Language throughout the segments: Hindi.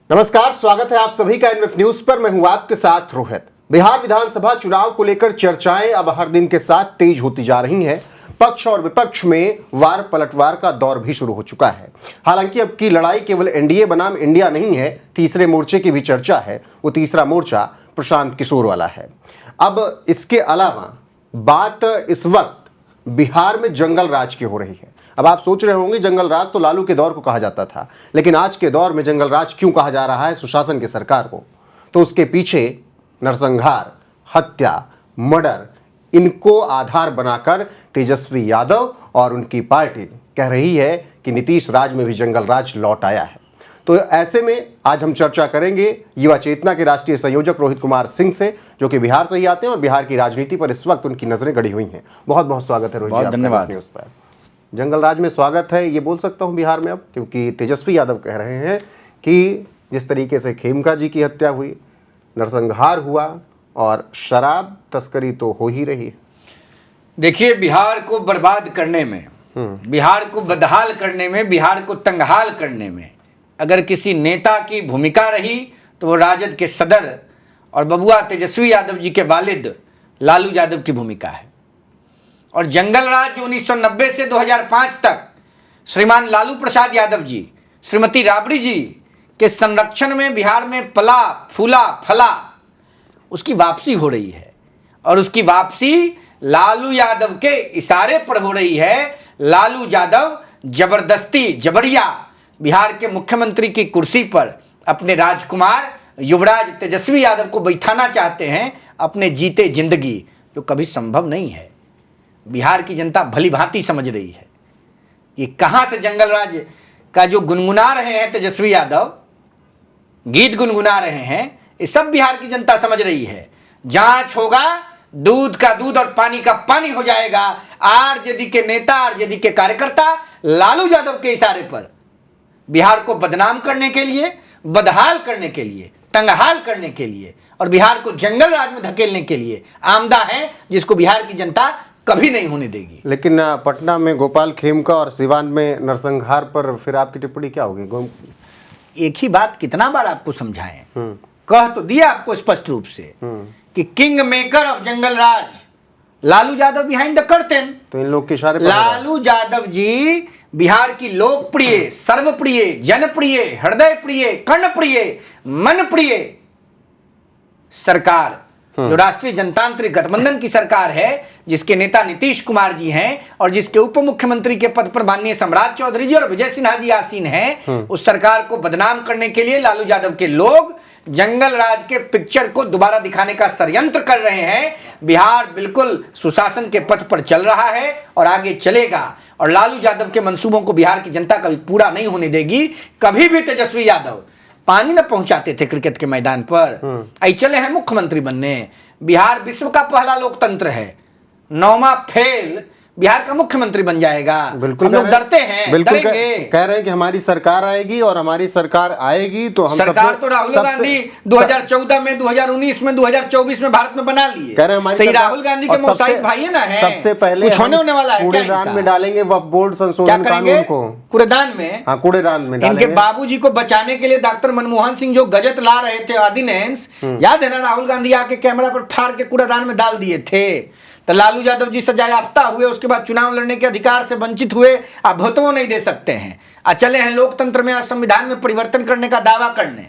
नमस्कार, स्वागत है आप सभी का एनएफ न्यूज पर। मैं हूं आपके साथ रोहित। बिहार विधानसभा चुनाव को लेकर चर्चाएं अब हर दिन के साथ तेज होती जा रही हैं। पक्ष और विपक्ष में वार पलटवार का दौर भी शुरू हो चुका है। हालांकि अब की लड़ाई केवल एनडीए बनाम इंडिया नहीं है, तीसरे मोर्चे की भी चर्चा है। वो तीसरा मोर्चा प्रशांत किशोर वाला है। अब इसके अलावा बात इस वक्त बिहार में जंगल राज की हो रही है। अब आप सोच रहे होंगे जंगल राज तो लालू के दौर को कहा जाता था, लेकिन आज के दौर में जंगल राज क्यों कहा जा रहा है सुशासन की सरकार को? तो उसके पीछे नरसंहार, हत्या, मर्डर, इनको आधार बनाकर तेजस्वी यादव और उनकी पार्टी कह रही है कि नीतीश राज में भी जंगल राज लौट आया है। तो ऐसे में आज हम चर्चा करेंगे युवा चेतना के राष्ट्रीय संयोजक रोहित कुमार सिंह से, जो कि बिहार से ही आते हैं और बिहार की राजनीति पर इस वक्त उनकी नजरें गड़ी हुई हैं। बहुत बहुत स्वागत है रोहित जी, धन्यवाद। न्यूज़ पर जंगल राज में स्वागत है, ये बोल सकता हूं बिहार में अब, क्योंकि तेजस्वी यादव कह रहे हैं कि जिस तरीके से खेमका जी की हत्या हुई, नरसंहार हुआ और शराब तस्करी तो हो ही रही है। देखिए, बिहार को बर्बाद करने में, बिहार को बदहाल करने में, बिहार को तंगहाल करने में अगर किसी नेता की भूमिका रही तो वो राजद के सदर और बबुआ तेजस्वी यादव जी के वालिद लालू यादव की भूमिका है। और जंगल राज जो 1990 से 2005 तक श्रीमान लालू प्रसाद यादव जी, श्रीमती राबड़ी जी के संरक्षण में बिहार में पला फूला फला, उसकी वापसी हो रही है। और उसकी वापसी लालू यादव के इशारे पर हो रही है। लालू यादव जबरदस्ती जबरिया बिहार के मुख्यमंत्री की कुर्सी पर अपने राजकुमार युवराज तेजस्वी यादव को बैठाना चाहते हैं अपने जीते जिंदगी, जो कभी संभव नहीं है। बिहार की जनता भली भांति समझ रही है कि कहां से जंगल राज का जो गुनगुना रहे हैं तेजस्वी यादव, गीत गुनगुना रहे हैं, ये सब बिहार की जनता समझ रही है। जांच होगा, दूध का दूध और पानी का पानी हो जाएगा। आरजेडी के नेता, आरजेडी के कार्यकर्ता लालू यादव के इशारे पर बिहार को बदनाम करने के लिए, बदहाल करने के लिए, तंगहाल करने के लिए और बिहार को जंगल राज में धकेलने के लिए आमदा है, जिसको बिहार की जनता कभी नहीं होने देगी। लेकिन पटना में गोपाल खेमका और सिवान में नरसंहार पर फिर आपकी टिप्पणी क्या होगी? एक ही बात कितना बार आपको समझाएं, कह तो दिया आपको स्पष्ट रूप से कि king maker of jungle Raj Lalu Yadav behind the curtain. तो इन लोग के इशारे पर लालू यादव जी बिहार की लोकप्रिय, सर्वप्रिय, जनप्रिय, हृदय प्रिय, कर्णप्रिय, मन प्रिय सरकार, जो राष्ट्रीय जनतांत्रिक गठबंधन की सरकार है, जिसके नेता नीतीश कुमार जी हैं और जिसके उप मुख्यमंत्री के पद पर माननीय सम्राट चौधरी जी और विजय सिन्हा जी आसीन हैं, उस सरकार को बदनाम करने के लिए लालू यादव के लोग जंगल राज के पिक्चर को दोबारा दिखाने का षड्यंत्र कर रहे हैं। बिहार बिल्कुल सुशासन के पथ पर चल रहा है और आगे चलेगा। और लालू यादव के मंसूबों को बिहार की जनता कभी पूरा नहीं होने देगी। कभी भी तेजस्वी यादव पानी न पहुंचाते थे क्रिकेट के मैदान पर, आई चले हैं मुख्यमंत्री बनने। बिहार विश्व का पहला लोकतंत्र है, 9वां फेल बिहार का मुख्यमंत्री बन जाएगा। बिल्कुल, हम लोग डरते हैं, बिल्कुल डरेंगे। कह रहे हैं कि हमारी सरकार आएगी और हमारी सरकार आएगी तो हम सरकार तो राहुल गांधी 2014 में, 2019 में, 2024 में भारत में बना लिए। कह रहे हैं हमारी राहुल गांधी के मौसाइक भाई है ना, है सबसे पहले कुछ होने वाला है। कूड़ेदान में डालेंगे वक्फ बोर्ड संशोधन कानून को। कूड़ेदान में, हाँ, कूड़ेदान में इनके बाबूजी को बचाने के लिए डॉक्टर मनमोहन सिंह जो गजट ला रहे थे ऑर्डिनेंस, याद है ना, राहुल गांधी आके कैमरा पर फाड़ के कूड़ेदान में डाल दिए थे। तो लालू यादव जी सजा याफ्ता हुए, उसके बाद चुनाव लड़ने के अधिकार से वंचित हुए। आप भुतवो नहीं दे सकते हैं। चले हैं लोकतंत्र में, संविधान में परिवर्तन करने का दावा करने।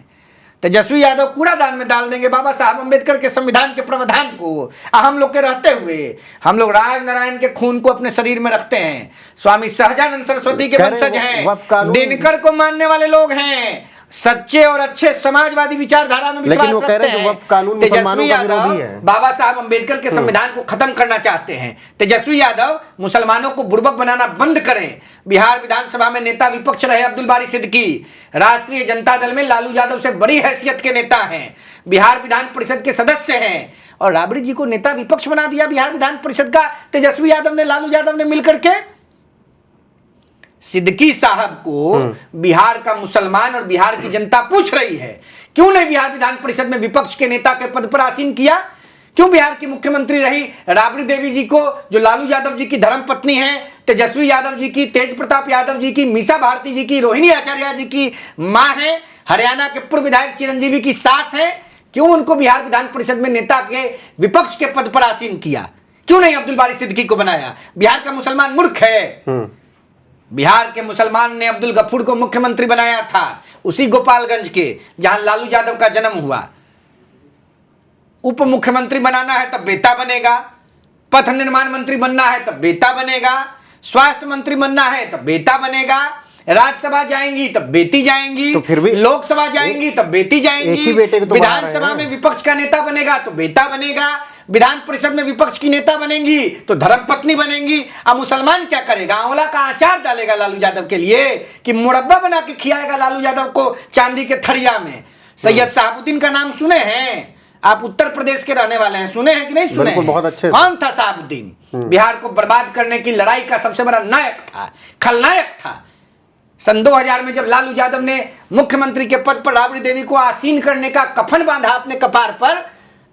तेजस्वी यादव कूड़ादान में डाल देंगे बाबा साहब अम्बेडकर के संविधान के प्रावधान को। हम लोग के रहते हुए हम लोग राज नारायण के खून को अपने शरीर में रखते हैं। स्वामी सहजानंद सरस्वती के वंशज हैं, दिनकर को मानने वाले लोग हैं, सच्चे और अच्छे समाजवादी विचारधारा में विश्वास रखते हैं। लेकिन वो वक्फ कानून मुसलमानों का विरोधी है। बाबा साहब अम्बेडकर के संविधान को खत्म करना चाहते हैं। तेजस्वी यादव मुसलमानों को बुर्बक बनाना बंद करें। बिहार विधानसभा में नेता विपक्ष रहे अब्दुल बारी सिद्दीकी, राष्ट्रीय जनता दल में लालू यादव से बड़ी हैसियत के नेता हैं, बिहार विधान परिषद के सदस्य हैं। और राबड़ी जी को नेता विपक्ष बना दिया बिहार विधान परिषद का तेजस्वी यादव ने, लालू यादव ने मिलकर के। सिद्दीकी साहब को बिहार का मुसलमान और बिहार की जनता पूछ रही है, क्यों नहीं बिहार विधान परिषद में विपक्ष के नेता के पद पर आसीन किया? क्यों बिहार की मुख्यमंत्री रही राबड़ी देवी जी को, जो लालू यादव जी की धर्मपत्नी है, तेजस्वी यादव जी की, तेज प्रताप यादव जी की, मीसा भारती जी की, रोहिणी आचार्य जी की मां है, हरियाणा के पूर्व विधायक चिरंजीवी की सास है, क्यों उनको बिहार विधान परिषद में नेता के विपक्ष के पद पर आसीन किया? क्यों नहीं अब्दुल बारी सिद्दीकी को बनाया? बिहार का मुसलमान मूर्ख है। बिहार के मुसलमान ने अब्दुल गफूर को मुख्यमंत्री बनाया था, उसी गोपालगंज के जहां लालू यादव का जन्म हुआ। उप मुख्यमंत्री बनाना है तब बेटा बनेगा, पथ निर्माण मंत्री बनना है तब बेटा बनेगा, स्वास्थ्य मंत्री बनना है तब बेटा बनेगा, राज्यसभा जाएंगी तब बेटी जाएंगी, तो फिर भी लोकसभा जाएंगी तब बेटी जाएंगी, तो विधानसभा में विपक्ष का नेता बनेगा तो बेटा बनेगा, विधान परिषद में विपक्ष की नेता बनेंगी तो धर्मपत्नी बनेंगी। अब मुसलमान क्या करेगा? आंवला का अचार डालेगा लालू यादव के लिए कि मुरब्बा बना के खिलाएगा लालू यादव को चांदी के थड़िया में। सैयद शहाबुद्दीन का नाम सुने हैं आप? उत्तर प्रदेश के रहने वाले हैं, सुने हैं कि नहीं सुने हैं? बहुत अच्छे। कौन था शहाबुद्दीन? बिहार को बर्बाद करने की लड़ाई का सबसे बड़ा नायक था, खलनायक था। सन 2000 में जब लालू यादव ने मुख्यमंत्री के पद पर राबड़ी देवी को आसीन करने का कफन बांधा अपने कपार पर,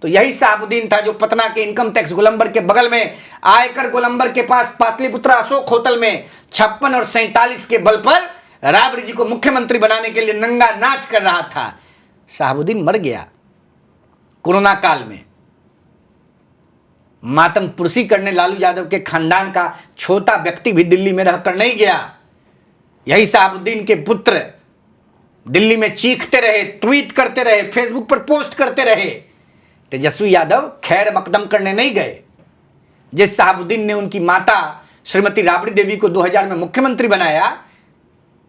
तो यही शहाबुद्दीन था जो पटना के इनकम टैक्स गोलंबर के बगल में आयकर गोलंबर के पास पाटलिपुत्र अशोक होटल में 56 और 47 के बल पर राबड़ी जी को मुख्यमंत्री बनाने के लिए नंगा नाच कर रहा था। शहाबुद्दीन मर गया कोरोना काल में। मातम पुरसी करने लालू यादव के खानदान का छोटा व्यक्ति भी दिल्ली में रहकर नहीं गया। यही शहाबुद्दीन के पुत्र दिल्ली में चीखते रहे, ट्वीट करते रहे, फेसबुक पर पोस्ट करते रहे। तेजस्वी यादव खैर मकदम करने नहीं गए। जिस शहाबुद्दीन ने उनकी माता श्रीमती राबड़ी देवी को 2000 में मुख्यमंत्री बनाया,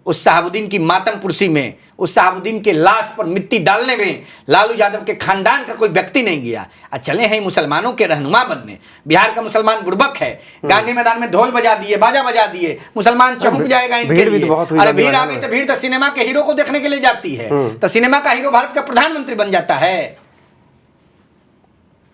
उस शहाबुद्दीन की मातम पुरसी में, उस शहाबुद्दीन के लाश पर मिट्टी डालने में लालू यादव के खानदान का कोई व्यक्ति नहीं गया। चले हैं मुसलमानों के रहनुमा बनने। बिहार का मुसलमान बुड़बक है, गांधी मैदान में ढोल बजा दिए, बाजा बजा दिए, मुसलमान चौंक जाएगा इनके लिए। अरे भीड़ आ गई तो भीड़ तो सिनेमा के हीरो को देखने के लिए जाती है, तो सिनेमा का हीरो भारत का प्रधानमंत्री बन जाता है।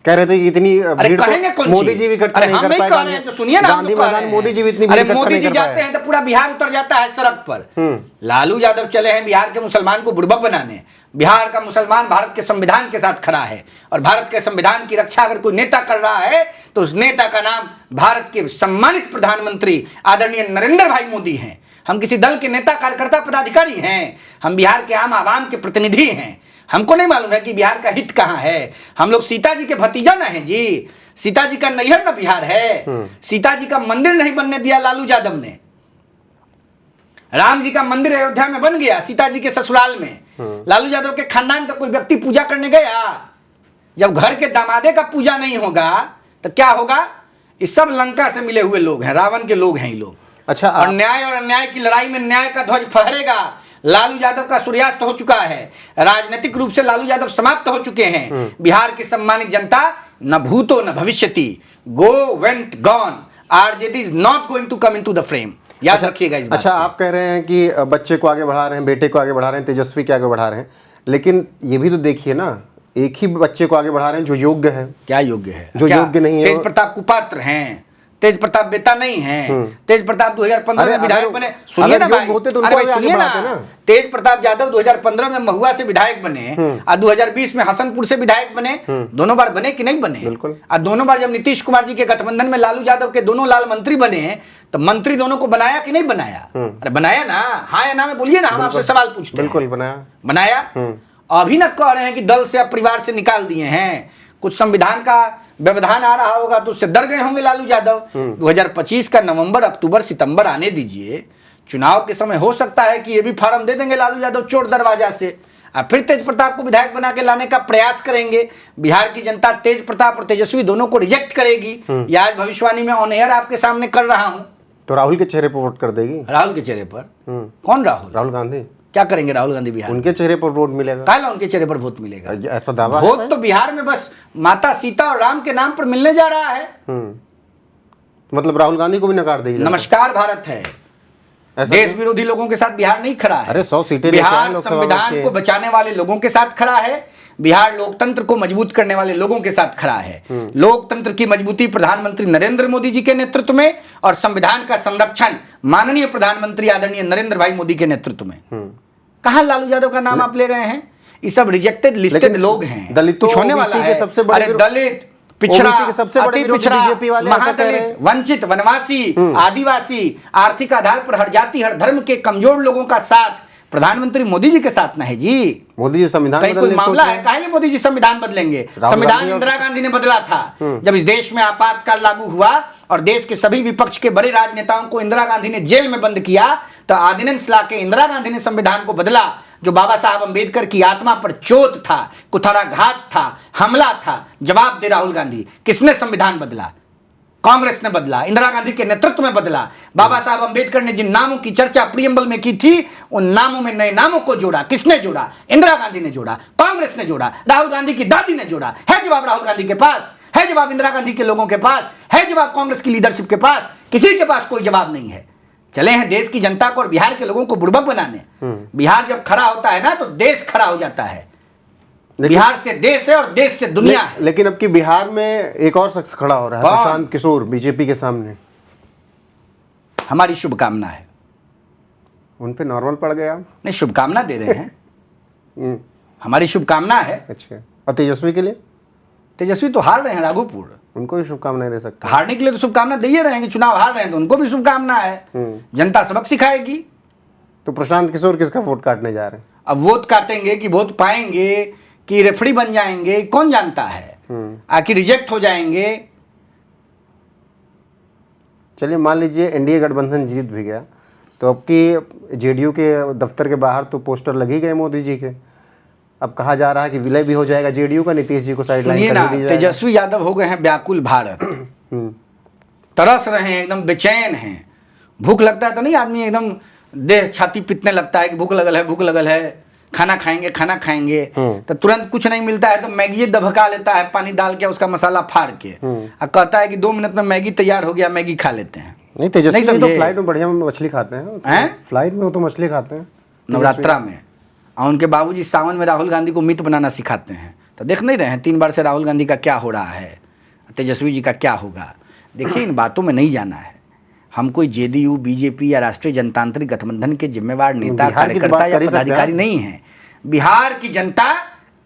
कह रहे थे कि इतनी भीड़ तो मोदी जी भी इकट्ठा नहीं कर पाए। कह रहे हैं तो सुनिए ना, गांधी मैदान मोदी जी भी इतनी भीड़ इकट्ठा नहीं कर पाए। मोदी जी जाते हैं तो पूरा बिहार उतर जाता है सड़क पर। लालू यादव चले हैं बिहार के मुसलमान को बुड़बक बनाने। बिहार का मुसलमान भारत के संविधान के साथ खड़ा है, और भारत के संविधान की रक्षा अगर कोई नेता कर रहा है तो उस नेता का नाम भारत के सम्मानित प्रधानमंत्री आदरणीय नरेंद्र भाई मोदी हैं। हम किसी दल के नेता, कार्यकर्ता, पदाधिकारी हैं? हम बिहार के आम आवाम के प्रतिनिधि हैं। हमको नहीं मालूम है कि बिहार का हित कहां है? हम लोग सीता जी के भतीजा ना हैं जी। सीता जी का नैहर ना बिहार है। सीता जी का मंदिर नहीं बनने दिया लालू यादव ने। राम जी का मंदिर अयोध्या में बन गया सीता जी के ससुराल में। लालू यादव के खानदान का कोई व्यक्ति पूजा करने गया? जब घर के दामादे का पूजा नहीं होगा तो क्या होगा? ये सब लंका से मिले हुए लोग हैं, रावण के लोग हैं ये लोग। अच्छा, और न्याय और अन्याय की लड़ाई में न्याय का ध्वज फहरेगा। लालू यादव का सूर्यास्त हो चुका है, राजनीतिक रूप से लालू यादव समाप्त हो चुके हैं। बिहार की सम्मानित जनता न भूतो न भविष्यति, go went gone, RJD is not going to come into the frame. याद रखिएगा इस बात। अच्छा, आप कह रहे हैं कि बच्चे को आगे बढ़ा रहे हैं, बेटे को आगे बढ़ा रहे हैं, तेजस्वी को आगे बढ़ा रहे हैं, लेकिन ये भी तो देखिए ना, एक ही बच्चे को आगे बढ़ा रहे हैं जो योग्य है। क्या योग्य है? जो योग्य नहीं है। तेज प्रताप कुपात्र हैं, तेज प्रताप बेटा नहीं है। तेज प्रताप 2015 में विधायक बने। सुनिए ना भाई, सुनिए ना, तेज प्रताप यादव 2015 में महुआ से विधायक बने और 2020 में हसनपुर से विधायक बने। दोनों बार बने कि नहीं बने? बिल्कुल। और दोनों बार जब नीतीश कुमार जी के गठबंधन में लालू यादव के दोनों लाल मंत्री बने तो मंत्री दोनों को बनाया कि नहीं बनाया? अरे बनाया ना, हाँ या ना में बोलिए ना, हम आपसे सवाल पूछते हैं। बिल्कुल बनाया। बनाया। अभी ना कह रहे हैं कि दल से अब परिवार से निकाल दिए हैं। कुछ संविधान का व्यवधान आ रहा होगा तो उससे डर गए होंगे लालू यादव। 2025 का नवंबर, अक्टूबर, सितंबर आने दीजिए। चुनाव के समय हो सकता है कि ये भी फार्म दे देंगे लालू यादव चोर दरवाजा से, और फिर तेज प्रताप को विधायक बना के लाने का प्रयास करेंगे। बिहार की जनता तेज प्रताप और तेजस्वी दोनों को रिजेक्ट करेगी। ये आज भविष्यवाणी में ऑन एयर आपके सामने कर रहा हूं। तो राहुल के चेहरे पर वोट कर देगी? राहुल के चेहरे पर? कौन राहुल? राहुल गांधी। क्या करेंगे राहुल गांधी बिहार? उनके चेहरे पर वोट मिलेगा। काला उनके चेहरे पर वोट मिलेगा? ऐसा दावा वोट तो बिहार में बस माता सीता और राम के नाम पर मिलने जा रहा है। मतलब राहुल गांधी को भी नकार देगी? नमस्कार भारत है। देश विरोधी लोगों के साथ बिहार नहीं खड़ा है। अरे 100 सीटें बिहार संविधान को बचाने वाले लोगों के साथ खड़ा है। बिहार लोकतंत्र को मजबूत करने वाले लोगों के साथ खड़ा है। लोकतंत्र की मजबूती प्रधानमंत्री नरेंद्र मोदी जी के नेतृत्व में, और संविधान का संरक्षण माननीय प्रधानमंत्री आदरणीय नरेंद्र भाई मोदी के नेतृत्व में। कहां लालू यादव का नाम आप ले रहे हैं? ये सब रिजेक्टेड लिस्टेड लोग हैं। दलितों, कुछ होने वाला है? सबसे बड़े दलित, पिछड़ा, अति पिछड़ा, महादलित, वंचित, वनवासी, आदिवासी, आर्थिक आधार पर हर जाति हर धर्म के कमजोर लोगों का साथ प्रधानमंत्री मोदी जी के साथ ना है जी। मोदी जी संविधान कहीं कोई बदलने की सोच मामला रहे है? हैं। काहे मोदी जी संविधान बदलेंगे? राहुल संविधान गांधी और- इंदिरा गांधी ने बदला था। जब इस देश में आपातकाल लागू हुआ और देश के सभी विपक्ष के बड़े राजनेताओं को इंदिरा गांधी ने जेल में बंद किया, तो ऑर्डिनेंस लाके इंदिरा गांधी ने संविधान को बदला। जो बाबा साहब अंबेडकर की आत्मा पर चोट था, कुठाराघात था, हमला था, जवाब दे राहुल गांधी। किसने संविधान बदला? कांग्रेस ने बदला, इंदिरा गांधी के नेतृत्व में बदला। बाबा साहब अंबेडकर ने जिन नामों की चर्चा प्रियम्बल में की थी, उन नामों में नए नामों को जोड़ा। किसने जोड़ा? इंदिरा गांधी ने जोड़ा, कांग्रेस ने जोड़ा, राहुल गांधी की दादी ने जोड़ा। है जवाब राहुल गांधी के पास, है जवाब इंदिरा गांधी के लोगों के पास, है जवाब कांग्रेस की लीडरशिप के पास। किसी के पास कोई जवाब नहीं है। चले हैं देश की जनता को और बिहार के लोगों को बुड़बक बनाने। बिहार जब खड़ा होता है ना, तो देश खड़ा हो जाता है। बिहार से देश है और देश से दुनिया है। लेकिन अब की बिहार में एक और शख्स खड़ा हो रहा है, कौन? प्रशांत किशोर, बीजेपी के सामने। हमारी शुभकामना है। उन पे नॉर्मल पड़ गया। नहीं, शुभकामना दे रहे हैं। हम्म, हमारी शुभकामना है। अच्छा। और तेजस्वी के लिए? तेजस्वी तो हार रहे हैं राघोपुर, उनको भी शुभकामनाएं दे सकते हैं। हारने के लिए तो शुभकामना दे ही रहे हैं कि चुनाव हार रहे हैं, तो उनको भी शुभकामना है। जनता सबक सिखाएगी। तो प्रशांत किशोर किसका वोट काटने जा रहे हैं? अब वोट काटेंगे कि वोट पाएंगे कि रेफरी बन जाएंगे, कौन जानता है। आखिर रिजेक्ट हो जाएंगे। चलिए मान लीजिए एनडीए गठबंधन जीत भी गया, तो अब की जेडीयू के दफ्तर के बाहर तो पोस्टर लग ही गए मोदी जी के। अब कहा जा रहा है कि विलय भी हो जाएगा जेडीयू का, नीतीश जी को साइडलाइन सुनिए कर ना, ही दिया जाएगा। तेजस्वी यादव हो गए हैं व्याकुल भारत। हम्म, तरस रहे हैं, एकदम बेचैन हैं। भूख लगता है तो नहीं, आदमी एकदम देह छाती पीटने लगता है कि भूख लगल है, भूख लगल है, खाना खाएंगे, खाना खाएंगे। तो तुरंत कुछ नहीं मिलता है तो मैगी दबका लेता है, पानी डाल के उसका मसाला फाड़ के, और कहता है कि 2 मिनट में मैगी तैयार हो गया, मैगी खा लेते हैं। नहीं तेजस्वी नहीं तो समझे? फ्लाइट में बढ़िया मछली खाते हैं। फ्लाइट में वो तो मछली खाते हैं नवरात्रा में। और उनके बाबूजी सावन में राहुल गांधी को मीट बनाना सिखाते हैं। तो देख नहीं रहे हैं 3 बार से राहुल गांधी का क्या हो रहा है, तेजस्वी जी का क्या होगा। देखिए, इन बातों में नहीं जाना है। हम कोई जेडीयू, बीजेपी या राष्ट्रीय जनतांत्रिक गठबंधन के जिम्मेवार नेता, बिहार की तो कार्यकर्ता बात या कर ही सकते हैं। पदाधिकारी नहीं है। बिहार की जनता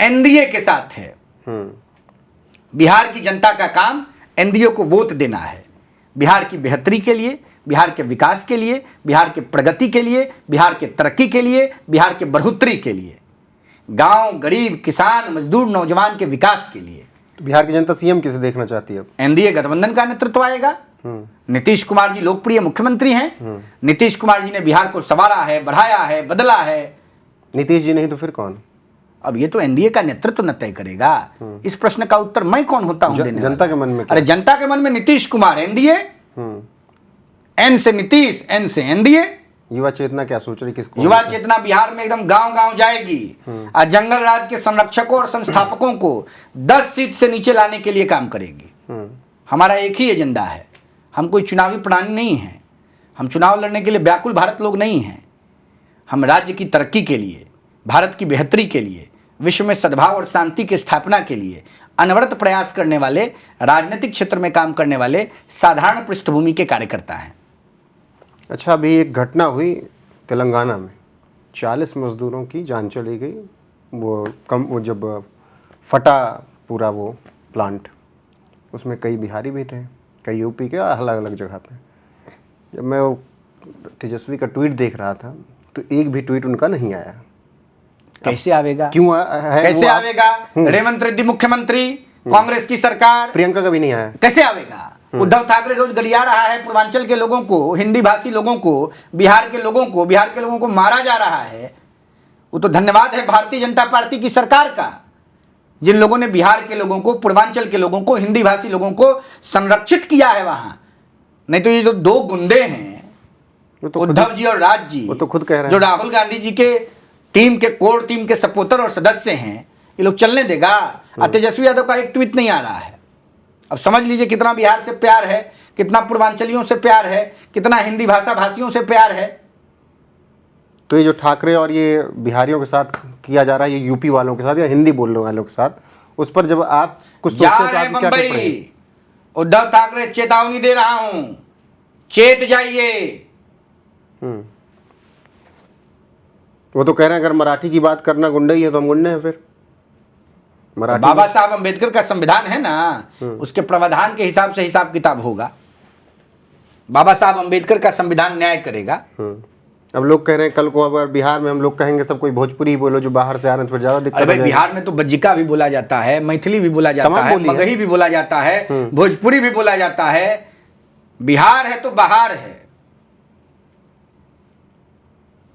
एनडीए के साथ है। बिहार की जनता का काम एनडीए को वोट देना है। बिहार की बेहतरी के लिए, बिहार के विकास के लिए, बिहार के प्रगति के लिए, बिहार के तरक्की के लिए, बिहार के बढ़ोतरी के लिए, गांव, गरीब, किसान, मजदूर, नौजवान के विकास के लिए। तो बिहार की जनता सीएम किसे देखना चाहती है अब? एनडीए गठबंधन का नेतृत्व आएगा। नीतीश कुमार जी लोकप्रिय मुख्यमंत्री हैं। नीतीश कुमार जी ने बिहार को संवारा है, बढ़ाया है, बदला है। नीतीश जी नहीं तो फिर कौन? अब ये तो एनडीए का नेतृत्व न तय करेगा। इस प्रश्न का उत्तर मैं कौन होता हूं देने जनता वाला? के मन में क्या? अरे जनता के मन में नीतीश कुमार, एनडीए, एन से नीतीश, एन से एनडीए। युवा चेतना क्या सोच रही, किसको? युवा चेतना बिहार में एकदम गांव गांव जाएगी और जंगल राज के संरक्षकों और संस्थापकों को 10 सीट से नीचे लाने के लिए काम करेगी। हमारा एक ही एजेंडा है। हम कोई चुनावी प्राणी नहीं है। हम चुनाव लड़ने के लिए व्याकुल भारत लोग नहीं हैं। हम राज्य की तरक्की के लिए, भारत की बेहतरी के लिए, विश्व में सद्भाव और शांति की स्थापना के लिए अनवरत प्रयास करने वाले, राजनीतिक क्षेत्र में काम करने वाले साधारण पृष्ठभूमि के कार्यकर्ता हैं। अच्छा, अभी एक घटना हुई तेलंगाना में, 40 मजदूरों की जान चली गई। वो जब फटा पूरा वो प्लांट, उसमें कई बिहारी भी थे, कई यूपी के, अलग अलग जगह पे। जब मैं वो तेजस्वी का ट्वीट देख रहा था तो एक भी ट्वीट उनका नहीं आया। कैसे आवेगा? क्यों है? कैसे आवेगा? रेवंत रेड्डी मुख्यमंत्री, कांग्रेस की सरकार, प्रियंका का भी नहीं आया। कैसे आवेगा? उद्धव ठाकरे रोज गरिया रहा है पूर्वांचल के लोगों को, हिंदी भाषी लोगों को, बिहार के लोगों को मारा जा रहा है। वो तो धन्यवाद है भारतीय जनता पार्टी की सरकार का, जिन लोगों ने बिहार के लोगों को, पूर्वांचल के लोगों को, हिंदी भाषी लोगों को संरक्षित किया है वहां। नहीं तो ये जो 2 गुंडे हैं, उद्धव जी और राज जी, वो तो खुद कह रहे हैं, जो राहुल गांधी जी के टीम के कोर टीम के सपोर्टर और सदस्य हैं, ये लोग चलने देगा? और तेजस्वी यादव का एक ट्वीट नहीं आ रहा है। अब समझ लीजिए कितना बिहार से प्यार है, कितना पूर्वांचलियों से प्यार है, कितना हिंदी भाषा भाषियों से प्यार है। तो ये जो ठाकरे और ये बिहारियों के साथ किया जा रहा है, ये यूपी वालों के साथ या हिंदी बोलने वालों के साथ, उस पर जब आप कुछ सोचते हैं तो आपकी क्या टिप्पणी है? बम्बई, उद्धव ठाकरे चेतावनी दे रहा हूं, चेत जाइए। वो तो कह रहे हैं अगर मराठी की बात करना गुंडे ही है तो हम गुंडे हैं। फिर मराठी बाबा साहब अंबेडकर का संविधान है ना, उसके प्रावधान के हिसाब से हिसाब किताब होगा। बाबा साहब अंबेडकर का संविधान न्याय करेगा। अब लोग कह रहे हैं कल को अगर बिहार में हम लोग कहेंगे सब कोई भोजपुरी ही बोलो, जो बाहर से आ रहे हैं तो फिर ज्यादा दिक्कत अरे हो भाई, जाएगी। बिहार में तो बज्जिका भी बोला जाता है, मैथिली भी बोला जाता तमाम है, बोली है। मगही भी बोला जाता है, भोजपुरी भी बोला जाता है। बिहार है तो बाहर है।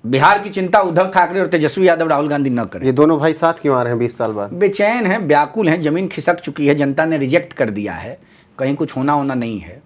बिहार की चिंता उद्धव ठाकरे और तेजस्वी यादव, राहुल गांधी न करें। ये दोनों भाई साथ क्यों आ रहे हैं 20 साल बाद? बेचैन है, व्याकुल है, जमीन खिसक चुकी है, जनता ने रिजेक्ट कर दिया है, कहीं कुछ होना होना नहीं है।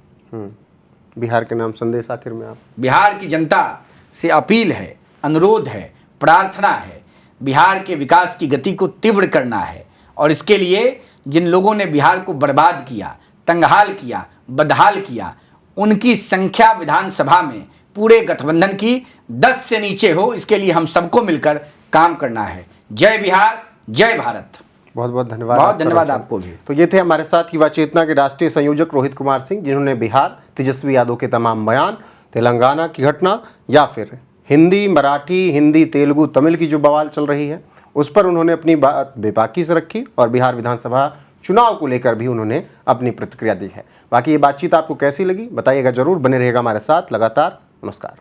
बिहार के नाम संदेश आखिर में आप? बिहार की जनता से अपील है, अनुरोध है, प्रार्थना है, बिहार के विकास की गति को तीव्र करना है। और इसके लिए जिन लोगों ने बिहार को बर्बाद किया, तंगहाल किया, बदहाल किया, उनकी संख्या विधानसभा में पूरे गठबंधन की 10 से नीचे हो, इसके लिए हम सबको मिलकर काम करना है। जय बिहार, जय भारत। बहुत बहुत धन्यवाद। बहुत धन्यवाद आपको भी। तो ये थे हमारे साथ युवा चेतना के राष्ट्रीय संयोजक रोहित कुमार सिंह, जिन्होंने बिहार, तेजस्वी यादव के तमाम बयान, तेलंगाना की घटना या फिर हिंदी मराठी, हिंदी तेलुगु तमिल की जो बवाल चल रही है उस पर उन्होंने अपनी बात बेबाकी से रखी, और बिहार विधानसभा चुनाव को लेकर भी उन्होंने अपनी प्रतिक्रिया दी है। बाकी ये बातचीत आपको कैसी लगी बताइएगा जरूर, बने रहेगा हमारे साथ लगातार। नमस्कार।